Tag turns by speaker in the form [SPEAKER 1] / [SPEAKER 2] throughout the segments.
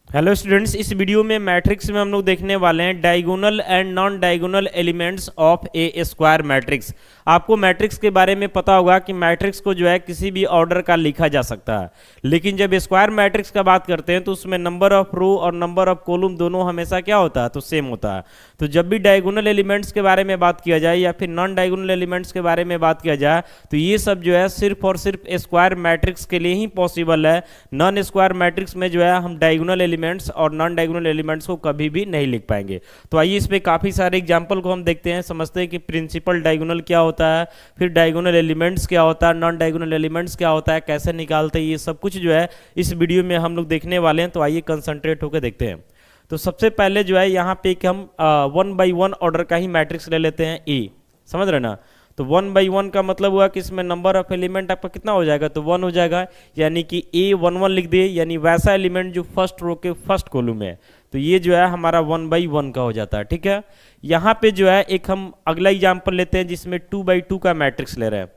[SPEAKER 1] Hello students, इस video में matrix में हम लोग देखने वाले हैं diagonal and non diagonal elements of A square matrix. आपको मैट्रिक्स के बारे में पता होगा कि मैट्रिक्स को जो है किसी भी ऑर्डर का लिखा जा सकता है, लेकिन जब स्क्वायर मैट्रिक्स का बात करते हैं तो उसमें नंबर ऑफ रो और नंबर ऑफ कॉलम दोनों हमेशा क्या होता है, तो सेम होता है। तो जब भी डायगोनल एलिमेंट्स के बारे में बात किया जाए या फिर नॉन डायगोनल एलिमेंट्स के बारे में बात किया जाए तो ये सब जो है सिर्फ और सिर्फ स्क्वायर मैट्रिक्स के लिए ही पॉसिबल है। नॉन स्क्वायर मैट्रिक्स में जो है हम डायगोनल एलिमेंट्स और नॉन डायगोनल एलिमेंट्स को कभी भी नहीं लिख पाएंगे। तो आइए इस पे काफ़ी सारे एग्जाम्पल को हम देखते हैं, समझते हैं कि प्रिंसिपल डायगोनल क्या होता है, फिर डायगोनल एलिमेंट्स क्या होता है, नॉन डायगोनल एलिमेंट्स क्या होता है, कैसे निकालते हैं, ये सब कुछ जो है इस वीडियो में हम लोग देखने वाले हैं। तो आइए कंसंट्रेट होकर देखते हैं। तो सबसे पहले जो है यहाँ पे कि हम 1 बाई 1 ऑर्डर का ही मैट्रिक्स ले लेते हैं ए, समझ रहे ना। तो 1 बाई 1 का मतलब हुआ कि इसमें नंबर ऑफ एलिमेंट आपका कितना हो जाएगा, तो 1 हो जाएगा, यानी कि ए 1 1 लिख दिए, यानी वैसा एलिमेंट जो फर्स्ट रो के फर्स्ट कॉलम में है। तो ये जो है हमारा 1 बाई 1 का हो जाता है, ठीक है। यहाँ पे जो है एक हम अगला एग्जाम्पल लेते हैं जिसमें 2 बाई 2 का मैट्रिक्स ले रहे हैं,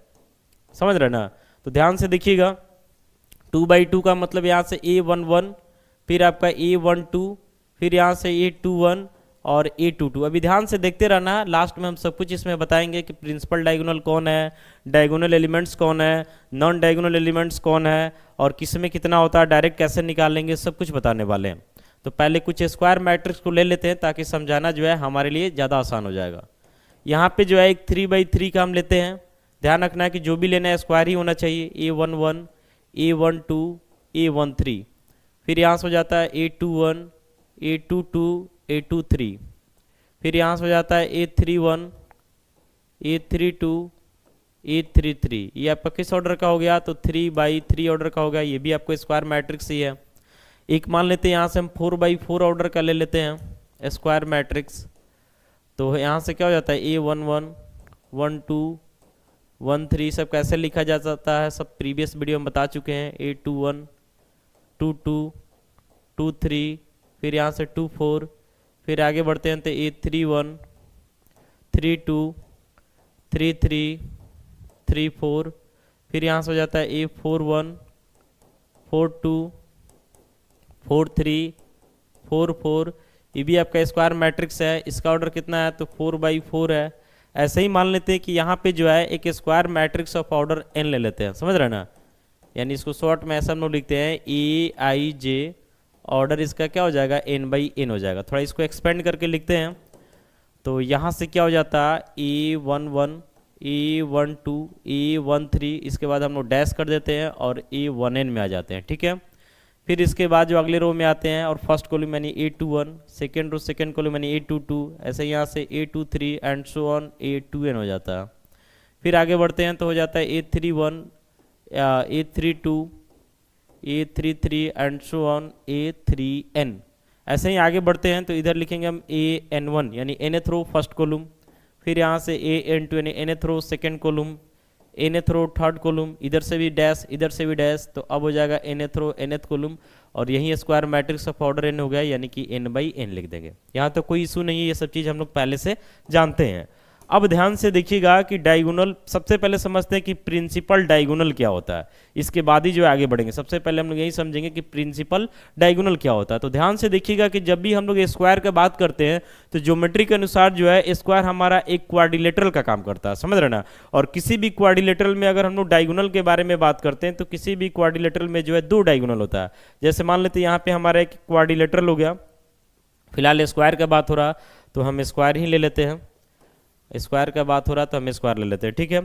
[SPEAKER 1] समझ रहे ना। तो ध्यान से देखिएगा, 2 बाई 2 का मतलब यहाँ से A11, फिर आपका A12, फिर यहाँ से A21 और A22। अभी ध्यान से देखते रहना, लास्ट में हम सब कुछ इसमें बताएंगे कि प्रिंसिपल डायगोनल कौन है, डायगोनल एलिमेंट्स कौन है, नॉन डायगोनल एलिमेंट्स कौन है और किस में कितना होता है, डायरेक्ट कैसे निकालेंगे, सब कुछ बताने वाले हैं। तो पहले कुछ स्क्वायर मैट्रिक्स को ले लेते हैं ताकि समझाना जो है हमारे लिए ज़्यादा आसान हो जाएगा। यहाँ पे जो है एक 3 बाई 3 का हम लेते हैं। ध्यान रखना है कि जो भी लेना है स्क्वायर ही होना चाहिए। A11, A12, A13, फिर यहाँ से हो जाता है A21, A22, A23, फिर यहाँ से हो जाता है A31, A32, A33। ये आपका किस ऑर्डर का हो गया, तो 3 बाई 3 ऑर्डर का हो गया। ये भी आपको स्क्वायर मैट्रिक्स ही है। एक मान लेते हैं यहाँ से हम 4 बाई 4 ऑर्डर का ले लेते हैं स्क्वायर मैट्रिक्स। तो यहाँ से क्या हो जाता है, A11, 12, 13 सब कैसे लिखा जा सकता है, सब प्रीवियस वीडियो में बता चुके हैं। A21, 22, 23, फिर यहाँ से 24, फिर आगे बढ़ते हैं तो A31, 32, 33, 34, फिर यहाँ से हो जाता है A41, 42, 43, 44। ये भी आपका स्क्वायर मैट्रिक्स है। इसका ऑर्डर कितना है, तो 4 बाई 4 है। ऐसे ही मान लेते हैं कि यहाँ पे जो है एक square matrix of order n ले लेते हैं, समझ रहे ना। यानी इसको शॉर्ट में ऐसा हम लोग लिखते हैं EIJ, ऑर्डर इसका क्या हो जाएगा, n बाई n हो जाएगा। थोड़ा इसको एक्सपेंड करके लिखते हैं। तो यहाँ से क्या हो जाता है, A11, A12, A13, इसके बाद हम लोग डैश कर देते हैं और A1n में आ जाते हैं, ठीक है। फिर इसके बाद जो अगले रो में आते हैं और फर्स्ट कॉलम यानी A21, second row second column यानी A22, ऐसे यहाँ से A23 and so on A2n हो जाता है। फिर आगे बढ़ते हैं तो हो जाता है A31, A32, A33 and so on A3n। ऐसे ही आगे बढ़ते हैं तो इधर लिखेंगे हम AN1 यानी nth रो फर्स्ट कॉलम, फिर यहाँ से AN2 यानी nth row second column, nth row third column, इधर से भी डैश इधर से भी डैश, तो अब हो जाएगा nth रो nth कॉलम। और यही square matrix of order n हो गया, यानी कि n बाई n लिख देंगे। यहाँ तो कोई इशू नहीं है, ये सब चीज़ हम लोग पहले से जानते हैं। अब ध्यान से देखिएगा कि डायगोनल, सबसे पहले समझते हैं कि प्रिंसिपल डायगोनल क्या होता है, इसके बाद ही जो आगे बढ़ेंगे। सबसे पहले हम लोग यही समझेंगे कि प्रिंसिपल डायगोनल क्या होता है। तो ध्यान से देखिएगा कि जब भी हम लोग स्क्वायर की बात करते हैं तो ज्योमेट्री के अनुसार जो है स्क्वायर हमारा एक क्वाड्रिलेटरल का काम करता है, समझ रहे ना। और किसी भी क्वाड्रिलेटरल में अगर हम लोग डायगोनल के बारे में बात करते हैं तो किसी भी क्वाड्रिलेटरल में जो है 2 डायगोनल होता है। जैसे मान लेते हैं यहाँ पे हमारा एक क्वाड्रिलेटरल हो गया, फिलहाल स्क्वायर का बात हो रहा तो हम स्क्वायर ही ले लेते हैं, स्क्वायर का बात हो रहा तो हम स्क्वायर ले लेते हैं, ठीक है।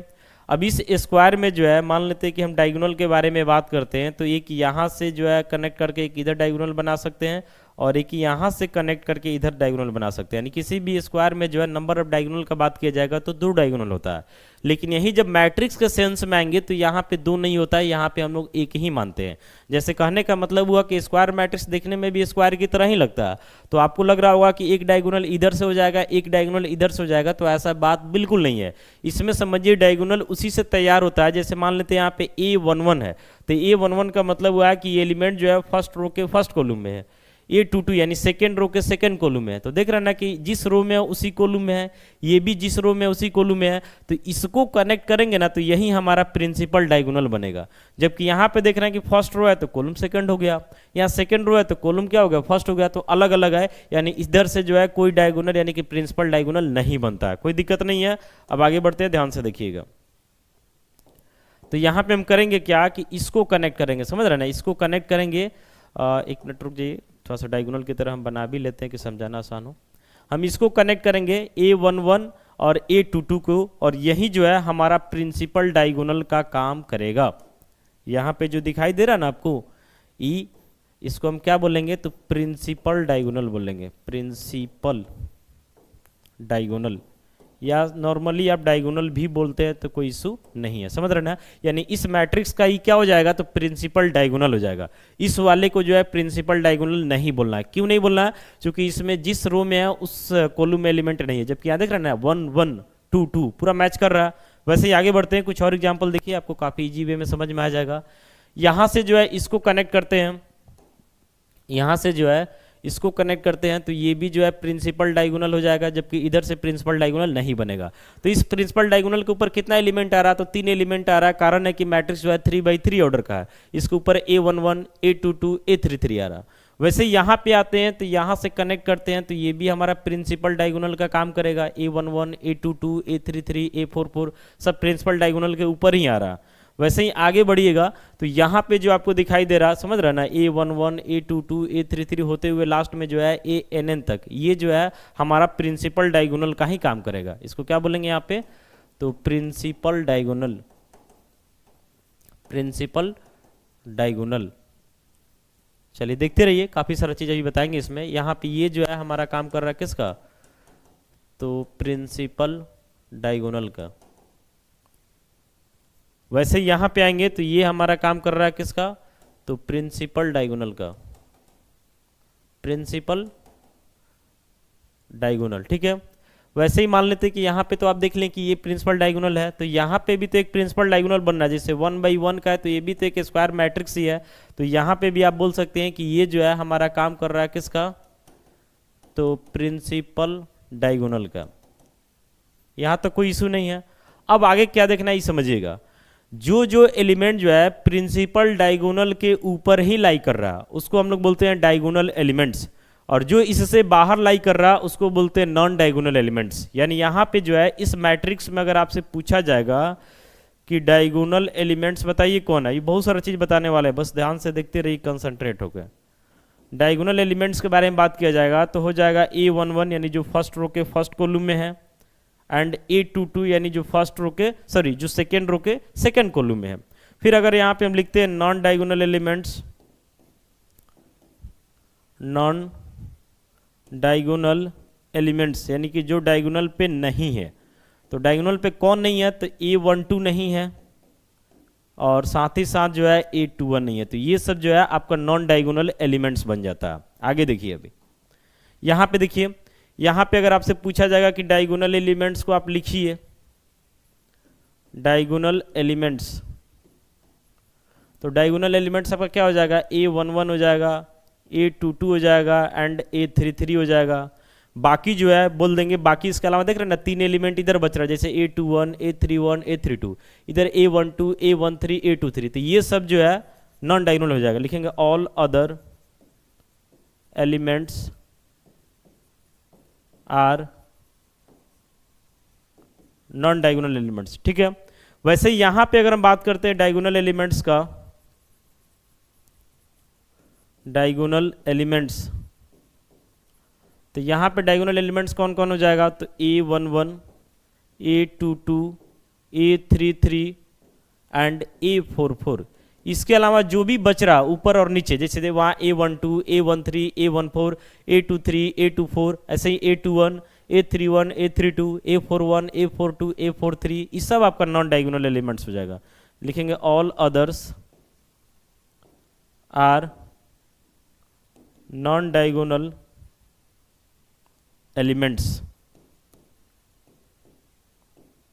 [SPEAKER 1] अब इस स्क्वायर में जो है मान लेते हैं कि हम डायगोनल के बारे में बात करते हैं तो एक यहाँ से जो है कनेक्ट करके एक इधर डायगोनल बना सकते हैं और एक यहाँ से कनेक्ट करके इधर डायगोनल बना सकते हैं। यानी किसी भी स्क्वायर में जो है नंबर ऑफ डायगोनल का बात किया जाएगा तो 2 डायगोनल होता है। लेकिन यही जब मैट्रिक्स के सेंस में आएंगे तो यहाँ पे 2 नहीं होता है, यहाँ पे हम लोग एक ही मानते हैं। जैसे कहने का मतलब हुआ कि स्क्वायर मैट्रिक्स देखने में भी स्क्वायर की तरह ही लगता है। तो आपको लग रहा होगा कि एक डायगोनल इधर से हो जाएगा, एक डायगोनल इधर से हो जाएगा, तो ऐसा बात बिल्कुल नहीं है। इसमें समझिए डायगोनल उसी से तैयार होता है। जैसे मान लेते हैं यहाँ पे A11 है, तो A11 का मतलब हुआ है कि ये एलिमेंट जो है फर्स्ट रो के फर्स्ट कॉलम में है। A22 यानी सेकेंड रो के सेकेंड कॉलम में है, तो देख रहे हैं ना कि जिस रो में है उसी कॉलम में है, ये भी जिस रो में है उसी कॉलम में है, तो इसको कनेक्ट करेंगे ना तो यही हमारा प्रिंसिपल डायगोनल बनेगा। जबकि यहाँ पे देख रहे हैं कि फर्स्ट रो है तो कॉलम सेकंड हो गया, यहाँ सेकंड रो है तो कॉलम क्या हो गया, फर्स्ट हो गया, तो अलग अलग है, यानी इधर से जो है कोई डायगोनल यानी कि प्रिंसिपल डायगोनल नहीं बनता है, कोई दिक्कत नहीं है। अब आगे बढ़ते हैं, ध्यान से देखिएगा। तो यहाँ पे हम करेंगे क्या कि इसको कनेक्ट करेंगे, समझ रहे हैं ना, इसको कनेक्ट करेंगे। एक मिनट रुक जाइए, थोड़ा सा डायगोनल की तरह हम बना भी लेते हैं कि समझाना आसान हो। हम इसको कनेक्ट करेंगे A11 और A22 को, और यही जो है हमारा प्रिंसिपल डायगोनल का काम करेगा। यहाँ पे जो दिखाई दे रहा है ना आपको ई, इसको हम क्या बोलेंगे, तो प्रिंसिपल डायगोनल बोलेंगे, प्रिंसिपल डायगोनल, या नॉर्मली आप डायगोनल भी बोलते हैं तो कोई इशू नहीं है, समझ रहे ना। यानी इस मैट्रिक्स का ही क्या हो जाएगा, तो प्रिंसिपल डायगोनल हो जाएगा। इस वाले को जो है प्रिंसिपल डायगोनल नहीं बोलना है। क्यों नहीं बोलना है, क्योंकि इसमें जिस रो में है उस कॉलम में एलिमेंट नहीं है, जबकि यहाँ देख रहे हैं ना 1 1 2 2 पूरा मैच कर रहा है। वैसे ही आगे बढ़ते हैं, कुछ और एग्जाम्पल देखिए, आपको काफ़ी ईजी वे में समझ में आ जाएगा। यहाँ से जो है इसको कनेक्ट करते हैं, यहाँ से जो है इसको कनेक्ट करते हैं, तो ये भी जो है प्रिंसिपल डायगोनल हो जाएगा, जबकि इधर से प्रिंसिपल डायगोनल नहीं बनेगा। तो इस प्रिंसिपल डायगोनल के ऊपर कितना एलिमेंट आ रहा है, तो 3 एलिमेंट आ रहा है। कारण है कि मैट्रिक्स जो है 3x3 ऑर्डर का है, इसके ऊपर A11 A22 A33 आ रहा। वैसे यहाँ पे आते हैं तो यहाँ से कनेक्ट करते हैं, तो ये भी हमारा प्रिंसिपल डायगोनल का काम करेगा। A11 A22 A33 A44 सब प्रिंसिपल डायगोनल के ऊपर ही आ रहा। वैसे ही आगे बढ़िएगा तो यहाँ पे जो आपको दिखाई दे रहा, समझ रहा ना, A11 A22 A33 होते हुए लास्ट में जो है ANN तक, ये जो है हमारा प्रिंसिपल डायगोनल का ही काम करेगा। इसको क्या बोलेंगे यहाँ पे, तो प्रिंसिपल डायगोनल, प्रिंसिपल डायगोनल। चलिए देखते रहिए, काफ़ी सारा चीज़ अभी बताएंगे इसमें। यहाँ पे ये जो है हमारा काम कर रहा है किसका, तो प्रिंसिपल डायगोनल का। वैसे यहाँ पे आएंगे तो ये हमारा काम कर रहा है किसका, तो प्रिंसिपल डायगोनल का, प्रिंसिपल डायगोनल, ठीक है। वैसे ही मान लेते हैं कि यहाँ पे तो आप देख लें कि ये प्रिंसिपल डायगोनल है, तो यहाँ पे भी तो एक प्रिंसिपल डायगोनल बनना है, जैसे 1/1 का है तो ये भी तो एक स्क्वायर मैट्रिक्स ही है। तो यहाँ पे भी आप बोल सकते हैं कि ये जो है हमारा काम कर रहा है किसका, तो प्रिंसिपल डायगोनल का। यहाँ तो कोई इशू नहीं है। अब आगे क्या देखना है ये समझिएगा। जो एलिमेंट जो है प्रिंसिपल डायगोनल के ऊपर ही लाई कर रहा उसको हम लोग बोलते हैं डायगोनल एलिमेंट्स, और जो इससे बाहर लाई कर रहा उसको बोलते हैं नॉन डायगोनल एलिमेंट्स। यानी यहाँ पे जो है इस मैट्रिक्स में अगर आपसे पूछा जाएगा कि डायगोनल एलिमेंट्स बताइए कौन है, ये बहुत सारा चीज़ बताने वाला है, बस ध्यान से देखते रहिए, कंसंट्रेट होकर। डायगोनल एलिमेंट्स के बारे में बात किया जाएगा तो हो जाएगा A11 यानी जो फर्स्ट रो के फर्स्ट कॉलम में है, एंड A22 यानी जो फर्स्ट रो के जो सेकेंड रो के सेकेंड कॉलम में है। फिर अगर यहाँ पे हम लिखते हैं non diagonal elements, non diagonal elements यानी कि जो डायगोनल पे नहीं है, तो डायगोनल पे कौन नहीं है, तो A12 नहीं है, और साथ ही साथ जो है A21 नहीं है। तो ये सब जो है आपका नॉन डायगोनल एलिमेंट्स बन जाता है। आगे देखिए, अभी यहाँ पे देखिए, यहाँ पे अगर आपसे पूछा जाएगा कि डायगोनल एलिमेंट्स को आप लिखिए, डायगोनल एलिमेंट्स, तो डायगोनल एलिमेंट्स आपका क्या हो जाएगा, A11 हो जाएगा, A22 हो जाएगा एंड A33 हो जाएगा। बाकी जो है बोल देंगे, बाकी इसके अलावा देख रहे हैं ना 3 एलिमेंट इधर बच रहा है, जैसे A21 A31 A32, इधर A12 A13 A23, तो ये सब जो है नॉन डायगोनल हो जाएगा। लिखेंगे all other elements are non diagonal elements, ठीक है। वैसे यहां पे अगर हम बात करते हैं डायगोनल एलिमेंट्स का, डायगोनल एलिमेंट्स, तो यहां पे डायगोनल एलिमेंट्स कौन कौन हो जाएगा, तो A11 A22 A33 and A44। इसके अलावा जो भी बच रहा ऊपर और नीचे, जैसे वहाँ A12 A13 A14 A23 A24, ऐसे ही A21 A31 A32 A41 A42 A43, ये सब आपका नॉन डायगोनल एलिमेंट्स हो जाएगा। लिखेंगे all others are non diagonal elements,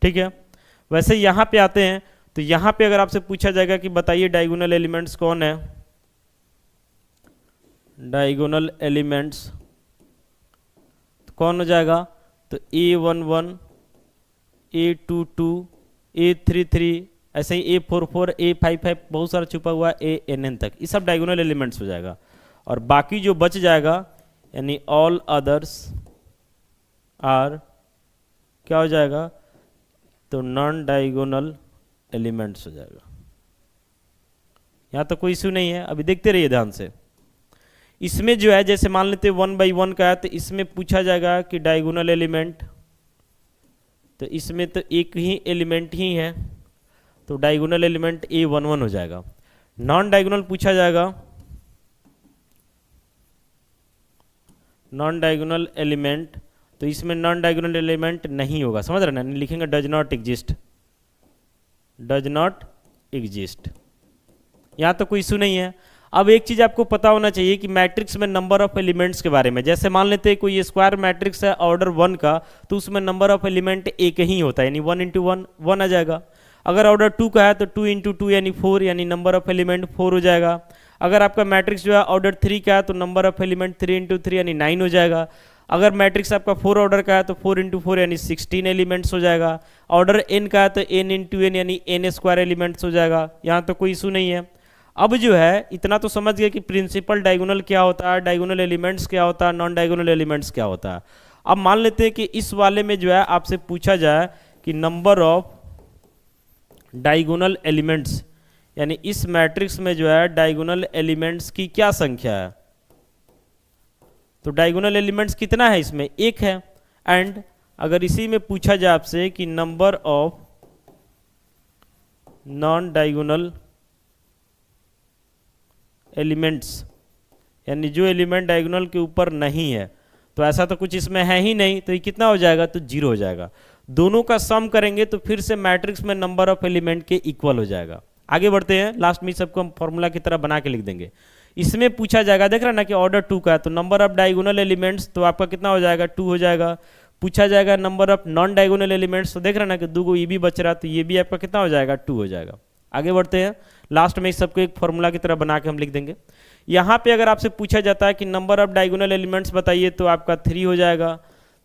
[SPEAKER 1] ठीक है। वैसे यहाँ पे आते हैं तो यहाँ पे अगर आपसे पूछा जाएगा कि बताइए डायगोनल एलिमेंट्स कौन है, डायगोनल एलिमेंट्स कौन हो जाएगा, तो A11, A22, A33, ऐसे ही A44, A55, बहुत सारा छुपा हुआ है ANN तक, ये सब डायगोनल एलिमेंट्स हो जाएगा। और बाकी जो बच जाएगा यानी ऑल अदर्स आर क्या हो जाएगा, तो नॉन डायगोनल एलिमेंट्स हो जाएगा। यहाँ तो कोई इश्यू नहीं है, अभी देखते रहिए ध्यान से। इसमें जो है जैसे मान लेते 1 by 1 का है, तो इसमें पूछा जाएगा कि डायगोनल एलिमेंट, तो इसमें तो एक ही एलिमेंट ही है, तो डायगोनल एलिमेंट A11 हो जाएगा। नॉन डायगोनल पूछा जाएगा, नॉन डायगोनल एलिमेंट, तो इसमें नॉन डायगोनल एलिमेंट नहीं होगा, समझ रहे ना, लिखेंगे does not exist, does not exist, यहाँ तो कोई इशू नहीं है। अब एक चीज आपको पता होना चाहिए कि मैट्रिक्स में नंबर ऑफ एलिमेंट्स के बारे में, जैसे मान लेते हैं कोई स्क्वायर मैट्रिक्स है ऑर्डर 1 का, तो उसमें नंबर ऑफ एलिमेंट एक ही होता है, यानी 1 into 1 1 आ जाएगा। अगर ऑर्डर 2 का है तो 2 into 2 यानी 4, यानी नंबर ऑफ एलिमेंट 4 हो जाएगा। अगर आपका मैट्रिक्स जो है ऑर्डर 3 का है तो नंबर ऑफ एलिमेंट 3 into 3 यानी 9 हो जाएगा। अगर मैट्रिक्स आपका 4 ऑर्डर का है तो 4 into 4 यानी 16 एलिमेंट्स हो जाएगा। ऑर्डर n का है तो n into n यानी n स्क्वायर एलिमेंट्स हो जाएगा, यहाँ तो कोई इशू नहीं है। अब जो है इतना तो समझ गए कि प्रिंसिपल डायगोनल क्या होता है, डायगोनल एलिमेंट्स क्या होता है, नॉन डायगोनल एलिमेंट्स क्या होता है। अब मान लेते हैं कि इस वाले में जो है आपसे पूछा जाए कि नंबर ऑफ डायगोनल एलिमेंट्स, यानी इस मैट्रिक्स में जो है डायगोनल एलिमेंट्स की क्या संख्या है, तो डायगोनल एलिमेंट्स कितना है, इसमें एक है। एंड अगर इसी में पूछा जाए आपसे कि number of non diagonal elements, यानी जो एलिमेंट डायगोनल के ऊपर नहीं है, तो ऐसा तो कुछ इसमें है ही नहीं, तो ये कितना हो जाएगा, तो 0 हो जाएगा। दोनों का सम करेंगे तो फिर से मैट्रिक्स में नंबर ऑफ एलिमेंट के इक्वल हो जाएगा। आगे बढ़ते हैं, लास्ट में सबको हम फॉर्मूला की तरह बना के लिख देंगे। इसमें पूछा जाएगा, देख रहा ना कि ऑर्डर 2 का है, तो नंबर ऑफ डायगोनल एलिमेंट्स तो आपका कितना हो जाएगा, 2 हो जाएगा। पूछा जाएगा number of non diagonal elements, तो देख रहा ना कि 2 ये भी बच रहा, तो ये भी आपका कितना हो जाएगा, 2 हो जाएगा। आगे बढ़ते हैं, लास्ट में इस सबको एक फॉर्मूला की तरह बना के हम लिख देंगे। यहाँ पे अगर आपसे पूछा जाता है कि नंबर ऑफ डायगोनल एलिमेंट्स बताइए, तो आपका 3 हो जाएगा।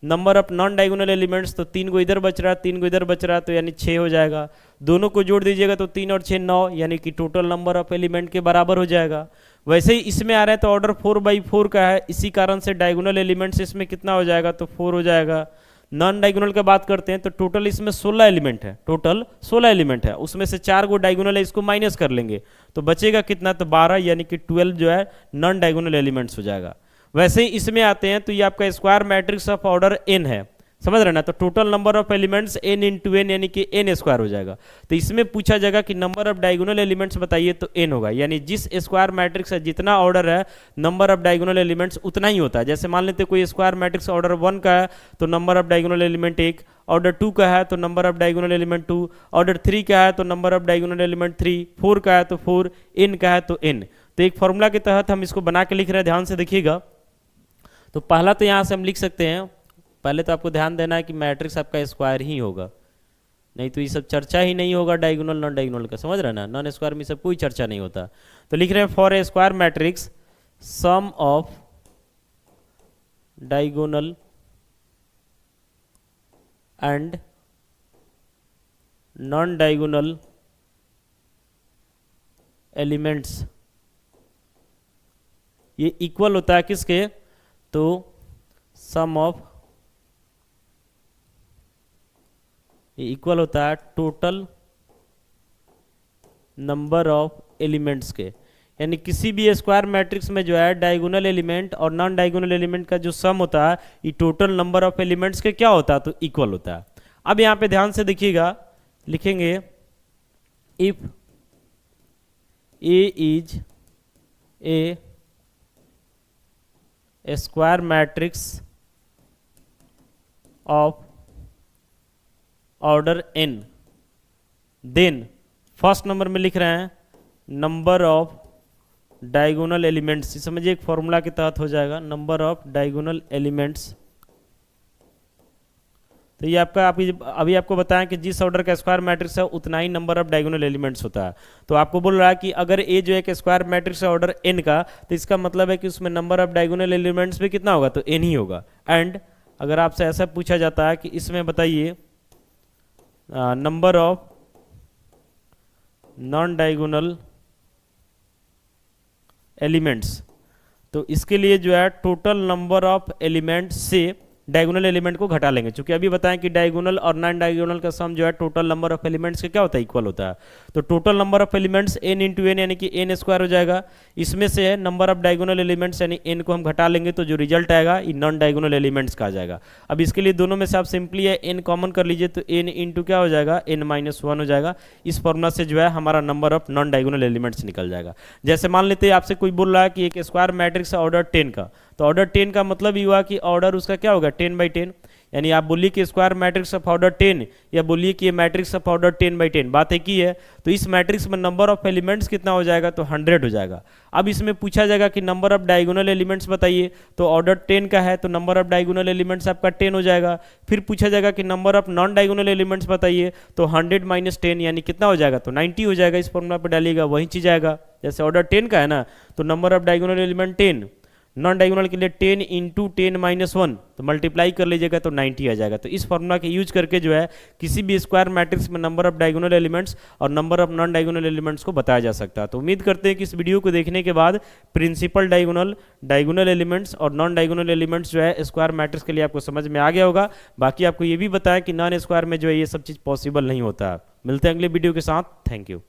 [SPEAKER 1] Number of non diagonal elements, तो 3 को इधर बच रहा है, 3 को इधर बच रहा है, तो यानी 6 हो जाएगा। दोनों को जोड़ दीजिएगा तो 3 और 6 9, यानी कि टोटल नंबर ऑफ एलिमेंट के बराबर हो जाएगा। वैसे ही इसमें आ रहा है तो ऑर्डर 4 by 4 का है, इसी कारण से डायगोनल एलिमेंट्स इसमें कितना हो जाएगा, तो 4 हो जाएगा। नॉन डायगोनल का बात करते हैं तो टोटल इसमें 16 एलिमेंट है, टोटल 16 एलिमेंट है, उसमें से 4 को डायगोनल है, इसको माइनस कर लेंगे तो बचेगा कितना, तो 12, यानी कि 12 जो है नॉन डायगोनल एलिमेंट्स हो जाएगा। वैसे ही इसमें आते हैं तो ये आपका square matrix of order n है, समझ रहे ना, तो total number of elements n into n यानी कि n स्क्वायर हो जाएगा। तो इसमें पूछा जाएगा कि नंबर ऑफ डायगोनल एलिमेंट्स बताइए, तो n होगा, यानी जिस स्क्वायर मैट्रिक्स है जितना ऑर्डर है नंबर ऑफ डायगोनल एलिमेंट्स उतना ही होता है। जैसे मान लेते कोई स्क्वायर मैट्रिक्स ऑर्डर 1 का है तो number of diagonal element 1, order 2 का है तो number of diagonal element 2, order 3 का है तो नंबर ऑफ डायगोनल एलिमेंट 3, 4 का है तो 4, n का है तो n। तो एक फॉर्मूला के तहत हम इसको बना के लिख रहे हैं, ध्यान से देखिएगा। तो पहला तो यहाँ से हम लिख सकते हैं, पहले तो आपको ध्यान देना है कि मैट्रिक्स आपका स्क्वायर ही होगा, नहीं तो ये सब चर्चा ही नहीं होगा डायगोनल नॉन डायगोनल का, समझ रहे ना, नॉन स्क्वायर में सब कोई चर्चा नहीं होता। तो लिख रहे हैं for a square matrix sum of diagonal and non diagonal elements, ये इक्वल होता है किसके, तो सम ऑफ, ये इक्वल होता है टोटल नंबर ऑफ एलिमेंट्स के। यानी किसी भी स्क्वायर मैट्रिक्स में जो है डायगोनल एलिमेंट और नॉन डायगोनल एलिमेंट का जो सम होता है ये टोटल नंबर ऑफ एलिमेंट्स के क्या होता है, तो इक्वल होता है। अब यहाँ पे ध्यान से देखिएगा, लिखेंगे if A is a square matrix of order n, then first number में लिख रहे हैं नंबर ऑफ डायगोनल एलिमेंट्स, समझिए एक फॉर्मूला के तहत हो जाएगा, नंबर ऑफ डायगोनल एलिमेंट्स तो ये आपका अभी आपको बताया कि जिस ऑर्डर का स्क्वायर मैट्रिक्स है उतना ही नंबर ऑफ डायगोनल एलिमेंट्स होता है। तो आपको बोल रहा है कि अगर ए जो है एक स्क्वायर मैट्रिक्स है ऑर्डर एन का, तो इसका मतलब है कि उसमें नंबर ऑफ डायगोनल एलिमेंट्स भी कितना होगा, तो एन ही होगा। एंड अगर आपसे ऐसा पूछा जाता है कि इसमें बताइए number of non diagonal elements, तो इसके लिए जो है टोटल नंबर ऑफ एलिमेंट से डायगोनल एलिमेंट को घटा लेंगे, क्योंकि अभी बताएं कि डायगोनल और नॉन डायगोनल का सम जो है टोटल नंबर ऑफ एलिमेंट्स के क्या होता है, इक्वल होता है। तो total number of elements n into n यानी कि n स्क्वायर हो जाएगा। इसमें से नंबर ऑफ डायगोनल एलिमेंट्स यानी n को हम घटा लेंगे तो जो रिजल्ट आएगा ये नॉन डायगोनल एलिमेंट्स का आ जाएगा। अब इसके लिए दोनों में से आप सिंपली है n कॉमन कर लीजिए, तो n इंटू क्या हो जाएगा, n-1 हो जाएगा। इस फॉर्मूला से जो है हमारा number of non diagonal elements निकल जाएगा। जैसे मान लेते हैं आपसे कोई बोल रहा है कि एक स्क्वायर मैट्रिक्स है ऑर्डर 10 का, तो ऑर्डर 10 का मतलब ये हुआ कि ऑर्डर उसका क्या होगा, 10/10। यानी आप बोलिए कि स्क्वायर मैट्रिक्स ऑफ ऑर्डर 10 या बोलिए कि ये मैट्रिक्स ऑफ ऑर्डर 10/10, बात एक ही है। तो इस मैट्रिक्स में नंबर ऑफ एलिमेंट्स कितना हो जाएगा, तो 100 हो जाएगा। अब इसमें पूछा जाएगा कि नंबर ऑफ डायगोनल एलिमेंट्स बताइए, तो ऑर्डर 10 का है तो नंबर ऑफ डायगोनल एलिमेंट्स आपका 10 हो जाएगा। फिर पूछा जाएगा कि number of non diagonal elements बताइए, तो 100 - 10 यानी कितना हो जाएगा, तो 90 हो जाएगा। इस फॉर्मूला पर डालिएगा वही चीज़ आएगा। जैसे ऑर्डर 10 का है ना, तो number of diagonal element 10, non diagonal के लिए 10 इंटू 10-1, तो मल्टीप्लाई कर लीजिएगा तो 90 आ जाएगा। तो इस फॉर्मूला के यूज करके जो है किसी भी स्क्वायर मैट्रिक्स में नंबर ऑफ डायगोनल एलिमेंट्स और number of non diagonal elements को बताया जा सकता है। तो उम्मीद करते हैं कि इस वीडियो को देखने के बाद प्रिंसिपल डायगोनल, डायगोनल एलिमेंट्स और नॉन डायगोनल एलिमेंट्स जो है स्क्वायर मैट्रिक्स के लिए आपको समझ में आ गया होगा। बाकी आपको ये भी बताया कि नॉन स्क्वायर में जो है ये सब चीज़ पॉसिबल नहीं होता। मिलते हैं अगले वीडियो के साथ। Thank you.